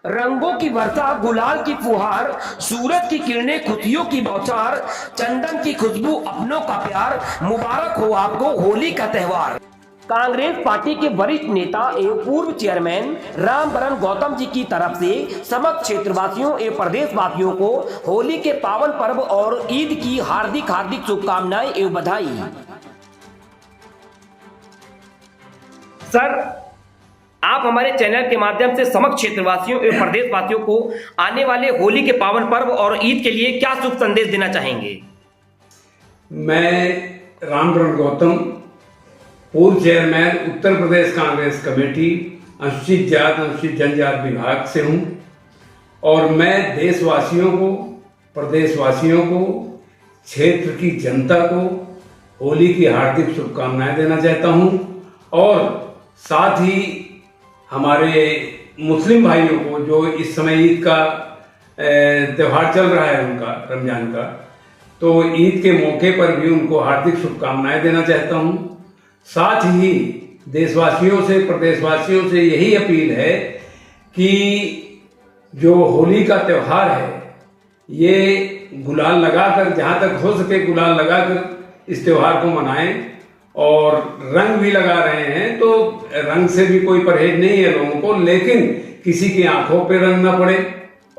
रंगों की वर्षा, गुलाल की फुहार, सूरज की किरणें, खुशियों की बौछार, चंदन की खुशबू, अपनों का प्यार, मुबारक हो आपको होली का त्योहार। कांग्रेस पार्टी के वरिष्ठ नेता एवं पूर्व चेयरमैन रामबरन गौतम जी की तरफ से समस्त क्षेत्रवासियों एवं प्रदेशवासियों को होली के पावन पर्व और ईद की हार्दिक हार्दिक शुभकामनाएं एवं बधाई। सर, आप हमारे चैनल के माध्यम से समस्त क्षेत्रवासियों एवं प्रदेशवासियों को आने वाले होली के पावन पर्व और ईद के लिए क्या शुभ संदेश देना चाहेंगे? मैं रामबरन गौतम, पूर्व चेयरमैन उत्तर प्रदेश कांग्रेस कमेटी अनुसूचित जाति अनुसूचित जनजाति विभाग से हूं और मैं देशवासियों को, प्रदेशवासियों को, क्षेत्र की जनता को होली की हार्दिक शुभकामनाएं देना चाहता हूं और साथ ही हमारे मुस्लिम भाइयों को जो इस समय ईद का त्यौहार चल रहा है उनका, रमजान का, तो ईद के मौके पर भी उनको हार्दिक शुभकामनाएं देना चाहता हूं। साथ ही देशवासियों से, प्रदेशवासियों से यही अपील है कि जो होली का त्यौहार है ये गुलाल लगाकर, जहां तक हो सके गुलाल लगाकर इस त्यौहार को मनाएं और रंग भी लगा रहे हैं तो रंग से भी कोई परहेज नहीं है लोगों को, लेकिन किसी की आंखों पे रंग ना पड़े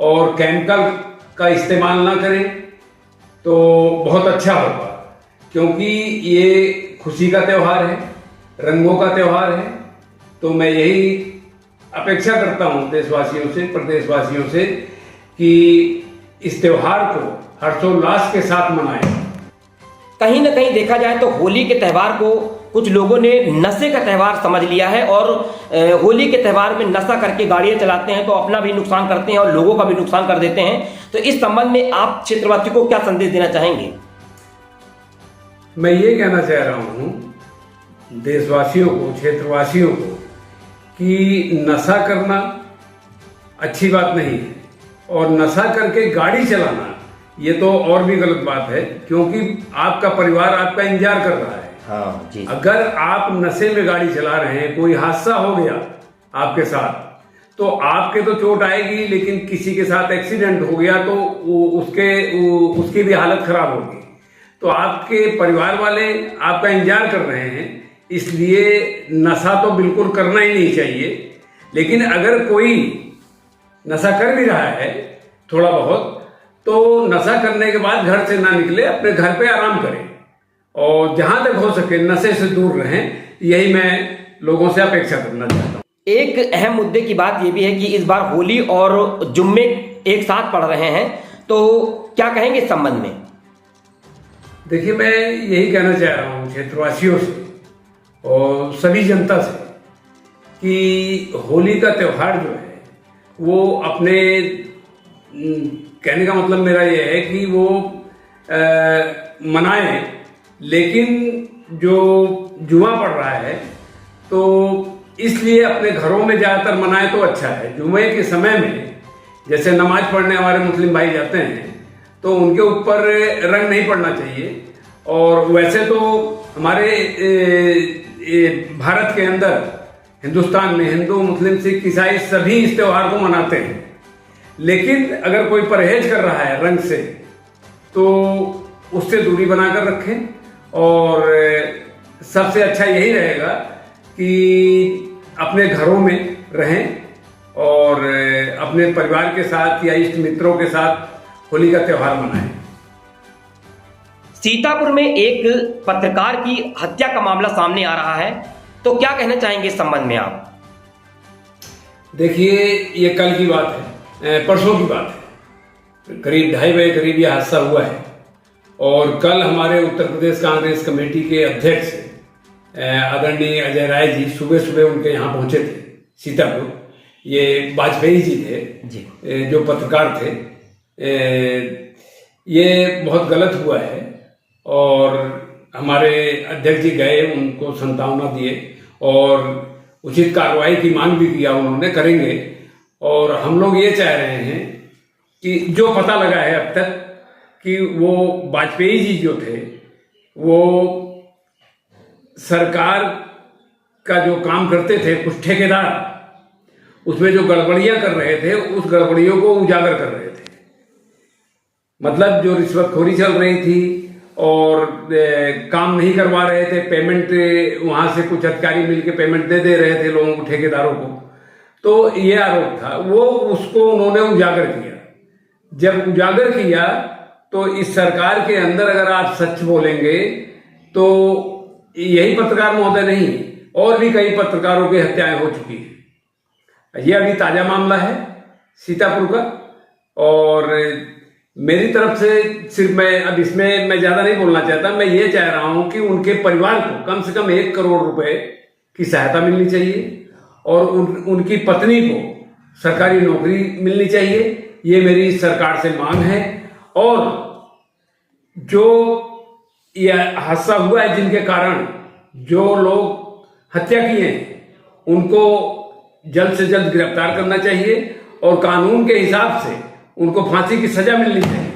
और केमिकल का इस्तेमाल ना करें तो बहुत अच्छा होगा, क्योंकि ये खुशी का त्यौहार है, रंगों का त्यौहार है। तो मैं यही अपेक्षा करता हूं देशवासियों से, प्रदेशवासियों से कि इस त्यौहार को हर्षोल्लास के साथ मनाएं। कहीं ना कहीं देखा जाए तो होली के त्यौहार को कुछ लोगों ने नशे का त्यौहार समझ लिया है और होली के त्यौहार में नशा करके गाड़ियां चलाते हैं तो अपना भी नुकसान करते हैं और लोगों का भी नुकसान कर देते हैं। तो इस संबंध में आप क्षेत्रवासियों को क्या संदेश देना चाहेंगे? मैं ये कहना चाह रहा हूं देशवासियों को, क्षेत्रवासियों को कि नशा करना अच्छी बात नहीं है और नशा करके गाड़ी चलाना ये तो और भी गलत बात है, क्योंकि आपका परिवार आपका इंतजार कर रहा है। हाँ जी। अगर अगर आप नशे में गाड़ी चला रहे हैं, कोई हादसा हो गया आपके साथ, तो आपके तो चोट आएगी, लेकिन किसी के साथ एक्सीडेंट हो गया तो उसकी भी हालत खराब होगी। तो आपके परिवार वाले आपका इंतजार कर रहे हैं, इसलिए नशा तो बिल्कुल करना ही नहीं चाहिए। लेकिन अगर कोई नशा कर भी रहा है थोड़ा बहुत, तो नशा करने के बाद घर से ना निकले, अपने घर पे आराम करें और जहां तक हो सके नशे से दूर रहें। यही मैं लोगों से अपेक्षा करना चाहता हूं। एक अहम मुद्दे की बात यह भी है कि इस बार होली और जुम्मे एक साथ पड़ रहे हैं, तो क्या कहेंगे इस संबंध में? देखिए, मैं यही कहना चाह रहा हूं क्षेत्रवासियों से और सभी जनता से कि होली का त्यौहार जो है वो अपने, कहने का मतलब मेरा ये है कि वो मनाएं, लेकिन जो जुआ पड़ रहा है तो इसलिए अपने घरों में ज़्यादातर मनाएं तो अच्छा है। जुमे के समय में जैसे नमाज पढ़ने हमारे मुस्लिम भाई जाते हैं तो उनके ऊपर रंग नहीं पड़ना चाहिए। और वैसे तो हमारे भारत के अंदर, हिंदुस्तान में हिंदू, मुस्लिम, सिख, ईसाई सभी इस त्यौहार को मनाते हैं, लेकिन अगर कोई परहेज कर रहा है रंग से तो उससे दूरी बनाकर रखें। और सबसे अच्छा यही रहेगा कि अपने घरों में रहें और अपने परिवार के साथ या इष्ट मित्रों के साथ होली का त्यौहार मनाएं। सीतापुर में एक पत्रकार की हत्या का मामला सामने आ रहा है, तो क्या कहना चाहेंगे इस संबंध में आप? देखिए, ये कल की बात है, परसों की बात है, करीब 2:30 बजे करीब यह हादसा हुआ है। और कल हमारे उत्तर प्रदेश कांग्रेस कमेटी के अध्यक्ष आदरणीय अजय राय जी सुबह सुबह उनके यहाँ पहुंचे थे सीतापुर। ये वाजपेयी जी थे जी, जो पत्रकार थे। ये बहुत गलत हुआ है और हमारे अध्यक्ष जी गए, उनको सांत्वना दिए और उचित कार्रवाई की मांग भी किया, उन्होंने, करेंगे। और हम लोग ये चाह रहे हैं कि जो पता लगा है अब तक कि वो वाजपेयी जी जो थे वो सरकार का जो काम करते थे, कुछ ठेकेदार उसमें जो गड़बड़ियां कर रहे थे उस गड़बड़ियों को उजागर कर रहे थे। मतलब जो रिश्वतखोरी चल रही थी और काम नहीं करवा रहे थे, पेमेंट वहां से कुछ अधिकारी मिलकर पेमेंट दे रहे थे लोगों को, ठेकेदारों को, तो ये आरोप था। वो उसको उन्होंने उजागर किया। जब उजागर किया तो इस सरकार के अंदर अगर आप सच बोलेंगे तो यही पत्रकार महोदय नहीं, और भी कई पत्रकारों की हत्याएं हो चुकी है। यह अभी ताजा मामला है सीतापुर का, और मेरी तरफ से सिर्फ अब इसमें मैं ज्यादा नहीं बोलना चाहता। मैं ये चाह रहा हूं कि उनके परिवार को कम से कम 1 करोड़ रुपए की सहायता मिलनी चाहिए और उनकी पत्नी को सरकारी नौकरी मिलनी चाहिए। ये मेरी सरकार से मांग है। और जो यह हादसा हुआ है, जिनके कारण जो लोग हत्या किए हैं, उनको जल्द से जल्द गिरफ्तार करना चाहिए और कानून के हिसाब से उनको फांसी की सजा मिलनी चाहिए।